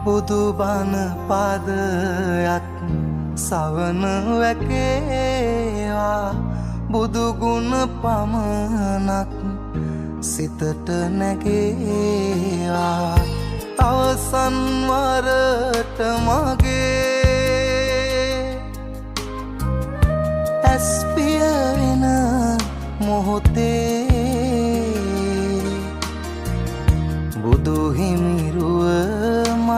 බුදු බණ පාදයක් සවන වැකේවා බුදු ගුණ පමණක් සිතට නැගේවා අවසන් වරට මගේ